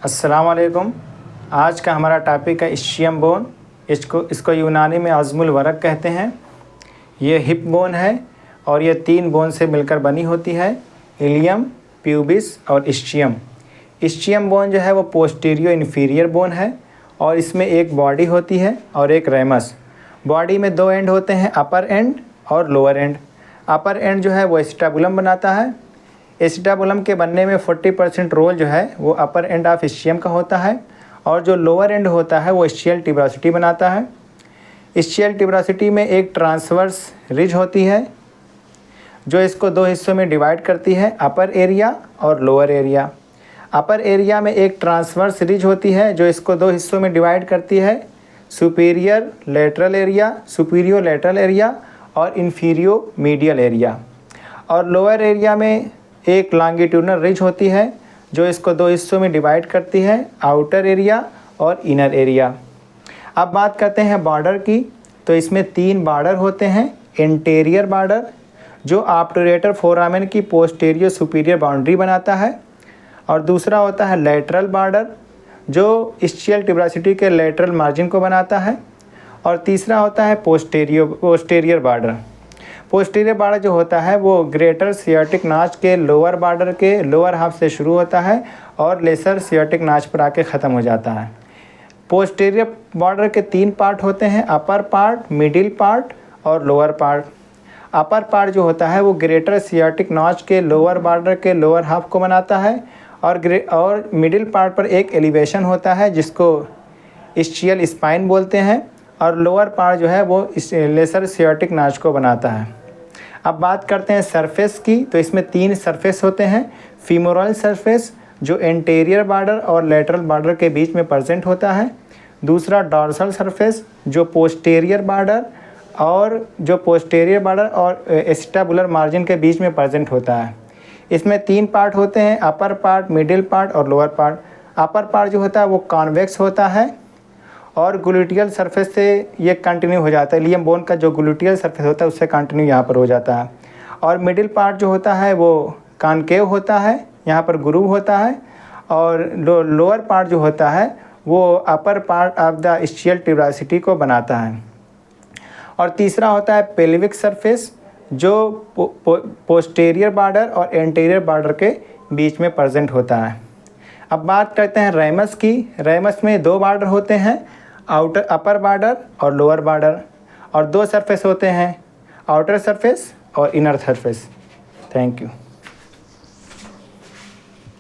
अस्सलाम वालेकुम। आज का हमारा टॉपिक है इस्चियम बोन। इसको यूनानी में अज़्मुल वरक कहते हैं। ये हिप बोन है और ये 3 बोन से मिलकर बनी होती है, इलियम, प्यूबिस और इस्चियम। इस्चियम बोन जो है वो पोस्टीरियर इन्फीरियर बोन है और इसमें एक बॉडी होती है और एक रेमस। बॉडी में 2 एंड होते हैं, अपर एंड और लोअर एंड। अपर एंड जो है वो एसिटाबुलम बनाता है। एसिटाबुलम के बनने में 40% रोल जो है वो अपर एंड ऑफ इस्चियम का होता है और जो लोअर एंड होता है वो इस्चियल ट्यूबरोसिटी बनाता है। इस्चियल ट्यूबरोसिटी में एक ट्रांसवर्स रिज होती है जो इसको 2 हिस्सों में डिवाइड करती है, अपर एरिया और लोअर एरिया। अपर एरिया में एक ट्रांसवर्स रिज होती है जो इसको 2 हिस्सों में डिवाइड करती है, सुपीरियर लेटरल एरिया और इन्फीरियो मीडियल एरिया। और लोअर एरिया में एक लॉन्गिट्यूडनल रिज होती है जो इसको 2 हिस्सों में डिवाइड करती है, आउटर एरिया और इनर एरिया। अब बात करते हैं बॉर्डर की, तो इसमें 3 बॉर्डर होते हैं। इंटीरियर बॉर्डर जो ऑब्टूरेटर फोरामेन की पोस्टीरियर सुपीरियर बाउंड्री बनाता है, और दूसरा होता है लेटरल बॉर्डर जो इस्चियल ट्यूबरोसिटी के लेटरल मार्जिन को बनाता है, और तीसरा होता है पोस्टीरियर बॉर्डर। पोस्टीरियर बॉर्डर जो होता है वो ग्रेटर सियाटिक नाच के लोअर बॉर्डर के लोअर हाफ से शुरू होता है और लेसर सियाटिक नाच पर आके ख़त्म हो जाता है। पोस्टीरियर बॉर्डर के 3 पार्ट होते हैं, अपर पार्ट, मिडिल पार्ट और लोअर पार्ट। अपर पार्ट जो होता है वो ग्रेटर सियाटिक नॉच के लोअर बॉर्डर के लोअर हाफ को बनाता है और मिडिल पार्ट पर एक एलिवेशन होता है जिसको इस्चियल स्पाइन बोलते हैं, और लोअर पार्ट जो है वो लेसर सियाटिक नॉच को बनाता है। अब बात करते हैं सरफेस की, तो इसमें 3 सरफेस होते हैं। फीमोरल सरफेस जो एंटीरियर बॉर्डर और लेटरल बॉर्डर के बीच में प्रेजेंट होता है। दूसरा डॉर्सल सरफेस जो पोस्टीरियर बॉर्डर और एसिटाबुलर मार्जिन के बीच में प्रेजेंट होता है। इसमें 3 पार्ट होते हैं, अपर पार्ट, मिडिल पार्ट और लोअर पार्ट। अपर पार्ट जो होता है वो कॉन्वेक्स होता है और ग्लूटियल सरफेस से ये कंटिन्यू हो जाता है। इलियम बोन का जो ग्लूटियल सरफेस होता है उससे कंटिन्यू यहाँ पर हो जाता है। और मिडिल पार्ट जो होता है वो कॉनकेव होता है, यहाँ पर ग्रूव होता है। और लोअर पार्ट जो होता है वो upper part of the ischial tuberosity को बनाता है। और तीसरा होता है पेल्विक सरफेस जो पोस्टीरियर बॉर्डर और एंटीरियर बॉर्डर के बीच में प्रेजेंट होता है। अब बात करते हैं रेमस की। रेमस में 2 बॉर्डर होते हैं, अपर बॉर्डर और लोअर बॉर्डर, और 2 सरफेस होते हैं, आउटर सरफेस और इनर सरफेस। Thank you.